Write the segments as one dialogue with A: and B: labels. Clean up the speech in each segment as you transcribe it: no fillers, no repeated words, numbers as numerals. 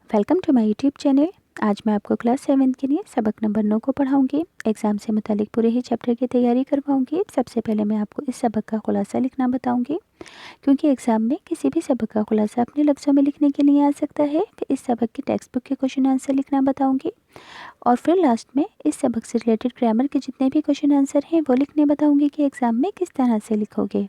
A: Welcome to my YouTube channel. आज मैं आपको क्लास 7 के लिए सबक नंबर 9 को पढ़ाऊंगी। एग्ज़ाम से मुतालिक पूरे ही चैप्टर की तैयारी करवाऊंगी। सबसे पहले मैं आपको इस सबक का खुलासा लिखना बताऊंगी, क्योंकि एग्ज़ाम में किसी भी सबक का खुलासा अपने लफ्ज़ों में लिखने के लिए आ सकता है। फिर इस सबक की टेक्स्ट बुक के क्वेश्चन आंसर लिखना बताऊँगी और फिर लास्ट में इस सबक से रिलेटेड ग्रामर के जितने भी क्वेश्चन आंसर हैं वो लिखने बताऊँगी कि एग्ज़ाम में किस तरह से लिखोगे।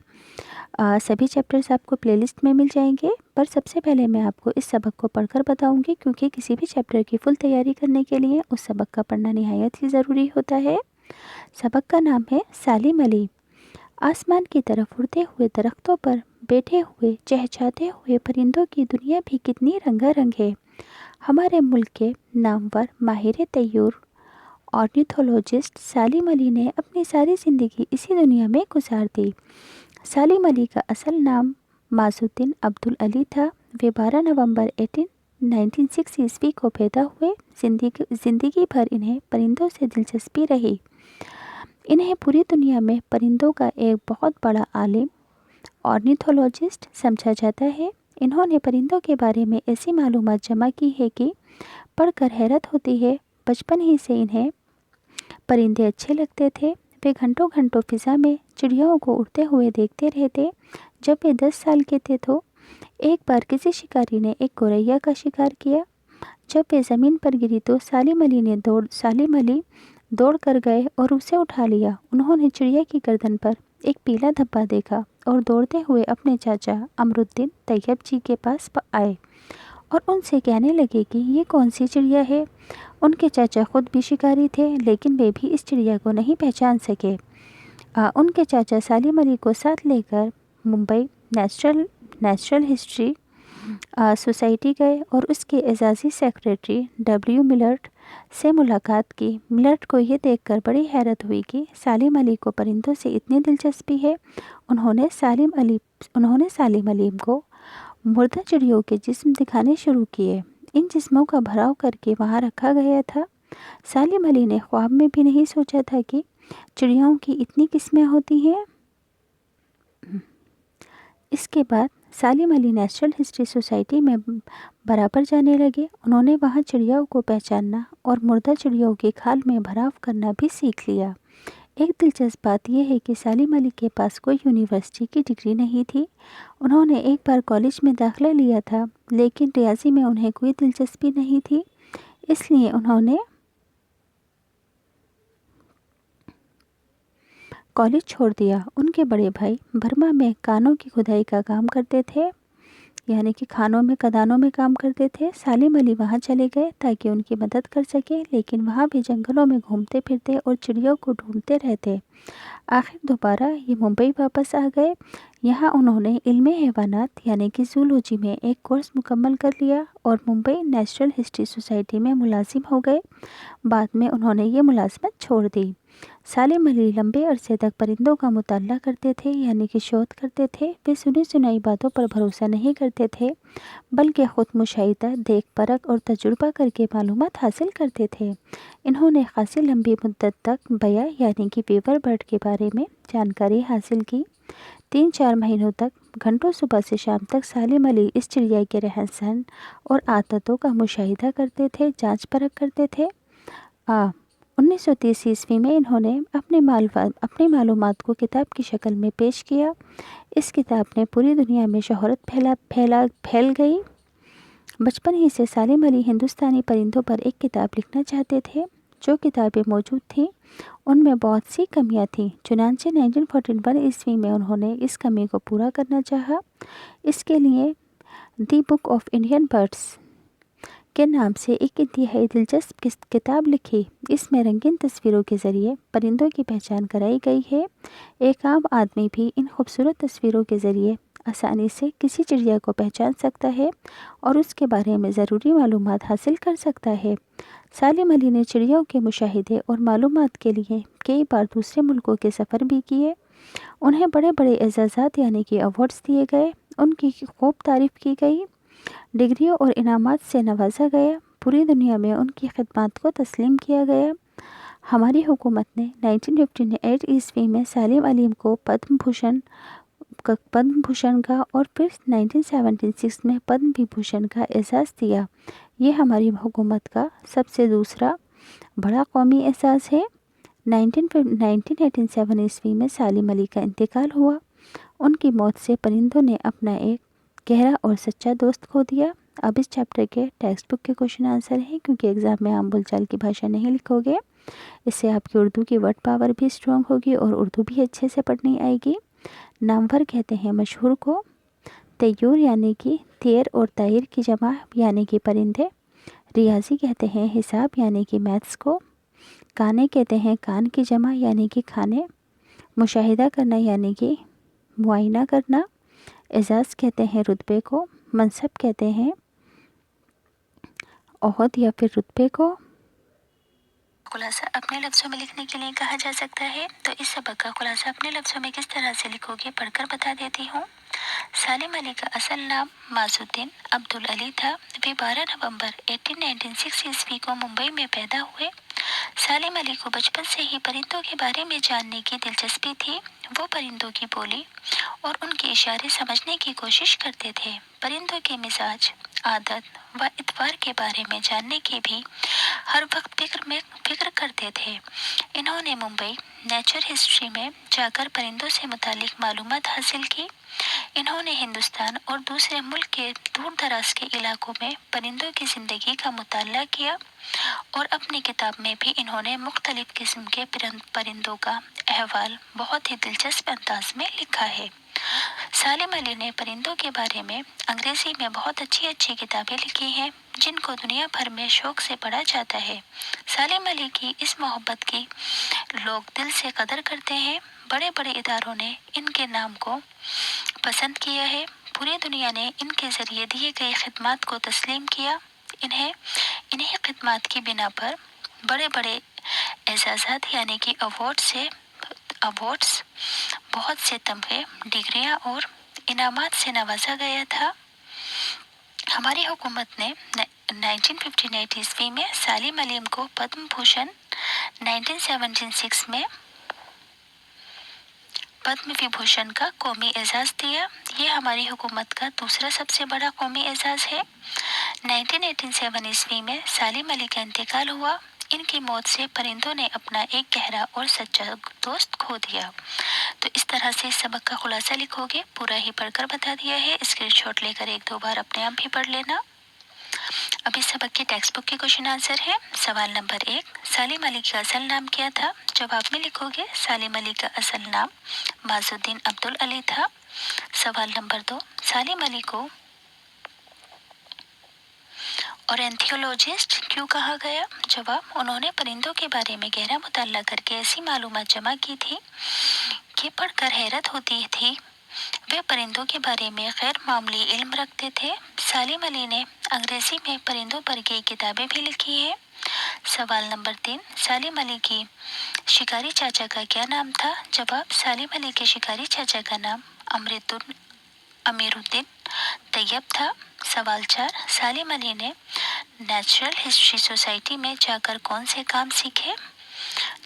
A: सभी चैप्टर्स आपको प्लेलिस्ट में मिल जाएंगे, पर सबसे पहले मैं आपको इस सबक को पढ़कर बताऊंगी, क्योंकि किसी भी चैप्टर की फुल तैयारी करने के लिए उस सबक का पढ़ना निहायत ही ज़रूरी होता है। सबक का नाम है सालिम अली। आसमान की तरफ उड़ते हुए दरख्तों पर बैठे हुए चहचहाते हुए परिंदों की दुनिया भी कितनी रंगारंग है। हमारे मुल्क के नामवर माहिर तैयूर ऑर्निथोलॉजिस्ट सालिम अली ने अपनी सारी ज़िंदगी इसी दुनिया में गुजार दी। सालिम अली का असल नाम माजुद्दीन अब्दुल अली था। वे 12 नवंबर 1906 ईस्वी को पैदा हुए। ज़िंदगी भर इन्हें परिंदों से दिलचस्पी रही। इन्हें पूरी दुनिया में परिंदों का एक बहुत बड़ा आलिम ऑर्निथोलॉजिस्ट समझा जाता है। इन्होंने परिंदों के बारे में ऐसी मालूमात जमा की है कि पढ़कर हैरत होती है। बचपन ही से इन्हें परिंदे अच्छे लगते थे। वे घंटों घंटों फिज़ा में चिड़ियाओं को उड़ते हुए देखते रहते। जब वे 10 साल के थे तो एक बार किसी शिकारी ने एक गौरैया का शिकार किया। जब वे ज़मीन पर गिरी तो सालिम अली दौड़ कर गए और उसे उठा लिया। उन्होंने चिड़िया की गर्दन पर एक पीला धब्बा देखा और दौड़ते हुए अपने चाचा अमरुद्दीन तैयब जी के पास आए और उनसे कहने लगे कि ये कौन सी चिड़िया है। उनके चाचा खुद भी शिकारी थे, लेकिन वे भी इस चिड़िया को नहीं पहचान सके। उनके चाचा सालिम अली को साथ लेकर मुंबई नेचुरल हिस्ट्री सोसाइटी गए और उसके एजाज़ी सेक्रेटरी डब्ल्यू मिलर्ट से मुलाकात की। मिलर्ट को ये देखकर बड़ी हैरत हुई कि सालिम अली को परिंदों से इतनी दिलचस्पी है। उन्होंने सालिम अली को मुर्दा चिड़ियों के जिस्म दिखाने शुरू किए। इन जिस्मों का भराव करके वहाँ रखा गया था। सालिम अली ने ख्वाब में भी नहीं सोचा था कि चिड़ियाओं की इतनी किस्में होती हैं। इसके बाद सालिम अली नेचुरल हिस्ट्री सोसाइटी में बराबर जाने लगे। उन्होंने वहाँ चिड़ियाओं को पहचानना और मुर्दा चिड़ियों की खाल में भराव करना भी सीख लिया। एक दिलचस्प बात यह है कि सालिम अली के पास कोई यूनिवर्सिटी की डिग्री नहीं थी। उन्होंने एक बार कॉलेज में दाखिला लिया था, लेकिन रियाजी में उन्हें कोई दिलचस्पी नहीं थी, इसलिए उन्होंने कॉलेज छोड़ दिया। उनके बड़े भाई बर्मा में कानों की खुदाई का काम करते थे, यानी कि खदानों में काम करते थे। सालिम अली वहाँ चले गए ताकि उनकी मदद कर सके, लेकिन वहाँ भी जंगलों में घूमते फिरते और चिड़ियों को ढूंढते रहते। आखिर दोबारा ये मुंबई वापस आ गए। यहाँ उन्होंने इल्मे हैवानात यानी कि जूलॉजी में एक कोर्स मुकम्मल कर लिया और मुंबई नेचुरल हिस्ट्री सोसाइटी में मुलाजिम हो गए। बाद में उन्होंने ये मुलाजमत छोड़ दी। सालिम अली लंबे अरसे तक परिंदों का मुताला करते थे, यानी कि शोध करते थे। वे सुनी सुनाई बातों पर भरोसा नहीं करते थे, बल्कि ख़ुद मुशाहिदा, देख परख और तजुर्बा करके मालूमात हासिल करते थे। इन्होंने खासी लंबी मुद्दत तक बया यानी कि वीवर बर्ड के बारे में जानकारी हासिल की। 3-4 महीनों तक घंटों सुबह से शाम तक सालिम अली इस चिड़िया के रहन सहन और आदतों का मुशाहिदा करते थे, जांच परख करते थे। 1930 ईस्वी में इन्होंने अपनी मालूमात को किताब की शक्ल में पेश किया। इस किताब ने पूरी दुनिया में शोहरत फैल गई। बचपन ही से सालिम अली हिंदुस्तानी परिंदों पर एक किताब लिखना चाहते थे। जो किताबें मौजूद थीं उनमें बहुत सी कमियां थीं। चुनांचे 1941 ईस्वी में उन्होंने इस कमी को पूरा करना चाहा। इसके लिए दी बुक ऑफ इंडियन बर्ड्स के नाम से एक इंतहाई दिलचस्प किताब लिखी। इसमें रंगीन तस्वीरों के ज़रिए परिंदों की पहचान कराई गई है। एक आम आदमी भी इन खूबसूरत तस्वीरों के ज़रिए आसानी से किसी चिड़िया को पहचान सकता है और उसके बारे में ज़रूरी मालूमात हासिल कर सकता है। सालिम अली ने चिड़ियों के मुशाहिदे और मालूमात के लिए कई बार दूसरे मुल्कों के सफ़र भी किए। उन्हें बड़े बड़े एजाज़ात यानी कि अवार्ड्स दिए गए। उनकी खूब तारीफ़ की गई, डिग्रियों और इनामात से नवाजा गया। पूरी दुनिया में उनकी खिदमत को तस्लीम किया गया। हमारी हुकूमत ने 1958 ईस्वी में सालिम अली को पद्म भूषण का और फिर 1976 में पद्म विभूषण का एजाज़ दिया। یہ ہماری حکومت کا سب سے دوسرا بڑا قومی اعزاز ہے۔ 1987 عیسوی میں سالم علی کا انتقال ہوا۔ ان کی موت سے پرندوں نے اپنا ایک گہرا اور سچا دوست کھو دیا۔ اب اس چیپٹر کے ٹیکسٹ بک کے کوشچن آنسر ہیں، کیونکہ ایگزام میں عام بول چال کی بھاشا نہیں لکھو گے، اس سے آپ کی اردو کی ورڈ پاور بھی اسٹرانگ ہوگی اور اردو بھی اچھے سے پڑھنی آئے گی۔ نامور کہتے ہیں مشہور کو، طیور یعنی کہ طیر اور طائر کی جمع یعنی کہ پرندے، ریاضی کہتے ہیں حساب یعنی کہ میتھس کو، کانے کہتے ہیں کان کی جمع یعنی کہ کھانے، مشاہدہ کرنا یعنی کہ معائنہ کرنا، اعزاز کہتے ہیں رتبے کو، منصب کہتے ہیں عہد یا پھر رتبے کو۔ خلاصہ اپنے لفظوں میں لکھنے کے لیے کہا جا سکتا ہے، تو اس سبق کا خلاصہ اپنے لفظوں میں کس طرح سے لکھو گے پڑھ کر بتا دیتی ہوں۔ سالم علی کا اصل نام معز الدین عبدالعلی تھا۔ وہ 12 نومبر 1896 عیسوی کو ممبئی میں پیدا ہوئے۔ سالم علی کو بچپن سے ہی پرندوں کے بارے میں جاننے کی دلچسپی تھی۔ وہ پرندوں کی بولی اور ان کے اشارے سمجھنے کی کوشش کرتے تھے۔ پرندوں کے مزاج، عادت و اطوار کے بارے میں جاننے کی بھی ہر وقت فکر کرتے تھے۔ انہوں نے ممبئی نیچر ہسٹری میں جا کر پرندوں سے متعلق معلومات حاصل کی۔ انہوں نے ہندوستان اور دوسرے ملک کے دور دراز کے علاقوں میں پرندوں کی زندگی کا مطالعہ کیا، اور اپنی کتاب میں بھی انہوں نے مختلف قسم کے پرندوں کا احوال بہت ہی دلچسپ انداز میں لکھا ہے۔ سالم علی نے پرندوں کے بارے میں انگریزی میں بہت اچھی کتابیں لکھی ہیں، جن کو دنیا بھر میں شوق سے پڑھا جاتا ہے۔ سالم علی کی اس محبت کی لوگ دل سے قدر کرتے ہیں۔ بڑے بڑے اداروں نے ان کے نام کو پسند کیا ہے۔ پوری دنیا نے ان کے ذریعے دیے گئے خدمات کو تسلیم کیا۔ انہیں خدمات کی بنا پر بڑے بڑے اعزازات یعنی کہ ایوارڈز، بہت سے تمغے، ڈگریاں اور انعامات سے نوازا گیا تھا۔ ہماری حکومت نے 1958 عیسوی میں سالم علی کو پدم بھوشن، 1976 میں پدم وبھوشن کا قومی اعزاز دیا۔ یہ ہماری حکومت کا دوسرا سب سے بڑا قومی اعزاز ہے۔ 1987 عیسوی میں سالم علی کا انتقال ہوا۔ ان کی موت سے پرندوں نے اپنا ایک گہرا اور سچا دوست کھو دیا۔ تو اس طرح سے اس سبق کا خلاصہ لکھو گے، پورا ہی پڑھ کر بتا دیا ہے، اسکرین شاٹ لے کر ایک دو بار اپنے آپ بھی پڑھ لینا۔ اب اس سبق کے ٹیکسٹ بک کے کوشچن آنسر ہے۔ سوال نمبر 1، سالم علی کا اصل نام کیا تھا؟ جواب میں لکھو گے سالم علی کا اصل نام معز الدین عبدالعلی تھا۔ سوال نمبر 2، سالم علی کو اورنتھولوجسٹ کیوں کہا گیا؟ جواب، انہوں نے پرندوں کے بارے میں گہرا مطالعہ کر کے ایسی معلومات جمع کی تھی کہ پڑھ کر حیرت ہوتی تھی۔ وہ پرندوں کے بارے میں غیر معمولی علم رکھتے تھے۔ سالم علی نے انگریزی میں پرندوں پر کئی کتابیں بھی لکھی ہیں۔ سوال نمبر 3، سالم علی کی شکاری چاچا کا کیا نام تھا؟ جواب، سالم علی کے شکاری چاچا کا نام امیر الدین طیب تھا۔ سوال 4، سالم علی نے نیچرل ہسٹری سوسائٹی میں جا کر کون سے کام سیکھے؟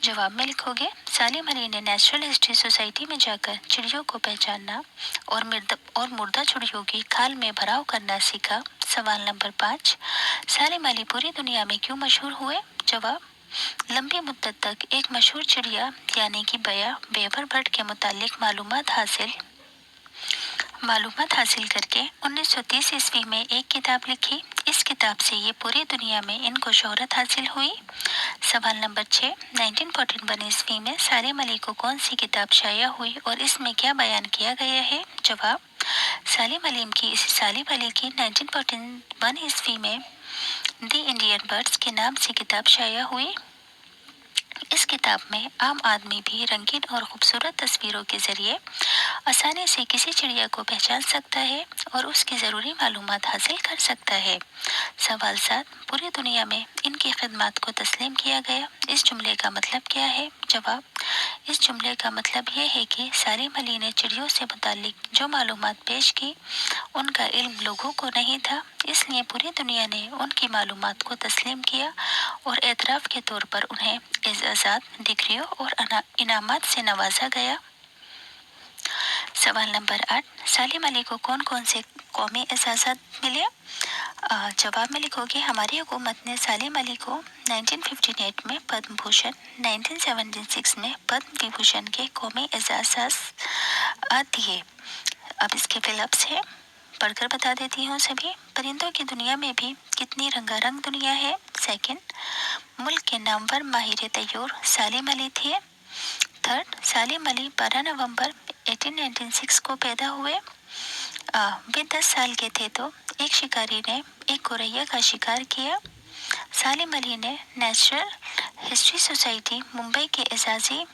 A: جواب میں لکھو گے سالم علی نے نیچرل ہسٹری سوسائٹی میں جا کر چڑیوں کو پہچاننا اور مردہ چڑیوں کی کھال میں بھراؤ کرنا سیکھا۔ سوال نمبر 5، سالم علی پوری دنیا میں کیوں مشہور ہوئے؟ جواب، لمبی مدت تک ایک مشہور چڑیا یعنی کہ بیور برڈ کے متعلق معلومات حاصل کر کے 1930 عیسوی میں ایک کتاب لکھی۔ اس کتاب سے یہ پوری دنیا میں ان کو شہرت حاصل ہوئی۔ سوال نمبر 6، 1941 عیسوی میں سالم علی کو کون سی کتاب شائع ہوئی اور اس میں کیا بیان کیا گیا ہے؟ جواب، سالم علی کی 1941 عیسوی میں دی انڈین برڈز کے نام سے کتاب شائع ہوئی۔ اس کتاب میں عام آدمی بھی رنگین اور خوبصورت تصویروں کے ذریعے آسانی سے کسی چڑیا کو پہچان سکتا ہے اور اس کی ضروری معلومات حاصل کر سکتا ہے۔ سوال 7، پوری دنیا میں ان کی خدمات کو تسلیم کیا گیا، اس جملے کا مطلب کیا ہے؟ جواب، اس جملے کا مطلب یہ ہے کہ سالم علی نے چڑیوں سے متعلق جو معلومات پیش کی ان کا علم لوگوں کو نہیں تھا، اس لیے پوری دنیا نے ان کی معلومات کو تسلیم کیا اور اعتراف کے طور پر انہیں اعزازات، ڈگریوں اور انعامات سے نوازا گیا۔ सवाल नंबर 8, सालिम अली को कौन कौन से कौमी एजाज़ात मिले? जवाब में लिखोगे हमारी हुकूमत ने सालिम अली को 1958 में पद्म भूषण, 1976 में पद्म विभूषण के कौमी एजाज़ात दिए। अब इसके फिलअप्स है, पढ़कर बता देती हूँ सभी। परिंदों की दुनिया में भी कितनी रंगारंग दुनिया है। सेकंड, मुल्क के नामवर माहिर तैयूर सालिम अली थे। थर्ड, सालिम अली 12 नवंबर 1896 को पैदा हुए। वे 10 साल के थे तो एक शिकारी ने एक गोरैया का शिकार किया। सालिम अली ने नेचुरल हिस्ट्री सोसाइटी मुंबई के एजाजी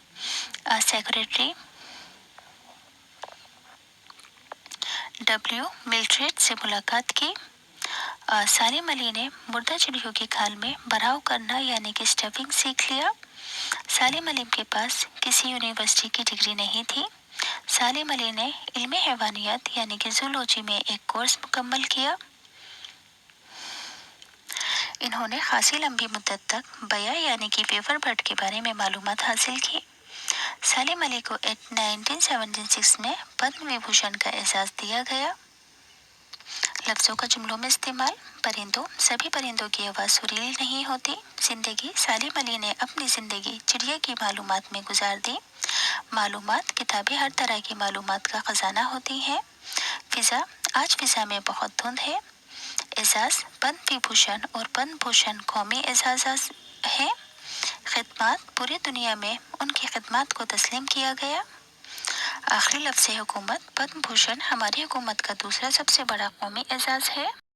A: सेक्रेटरी डब्ल्यू मिल्ट्रेड से मुलाकात की। सालिम अली ने मुर्दा चिड़ियों की खाल में भराव करना यानी कि स्टफिंग सीख लिया। सालिम अली के पास किसी यूनिवर्सिटी की डिग्री नहीं थी। सालिम अली ने इल्म हैवानियत यानी कि जूलॉजी में एक कोर्स मुकम्मल किया। इन्होंने खासी लंबी मुद्दत तक बया यानी कि पेपर बर्ड के बारे में मालूमात हासिल की। सालिम अली को 1976 में पद्म विभूषण का एजाज़ दिया गया। लफ्ज़ों का जुमलों में इस्तेमाल। परिंदों, सभी परिंदों की आवाज़ सुरीली नहीं होती। जिंदगी, सालिम अली ने अपनी ज़िंदगी चिड़िया की मालूमात में गुजार दी। मालूमात, किताबें हर तरह की मालूमात का खजाना होती हैं। फिज़ा, आज फिज़ा में बहुत धुंध है। एजाज़, पद्म विभूषण और पद्म भूषण कौमी एजाज़ हैं। खिदमत, पूरी दुनिया में उनकी खिदमत को तस्लीम किया गया। आखिरी लफ्ज़ है हुकूमत। पद्म भूषण हमारी हुकूमत का दूसरा सबसे बड़ा कौमी एजाज़ है।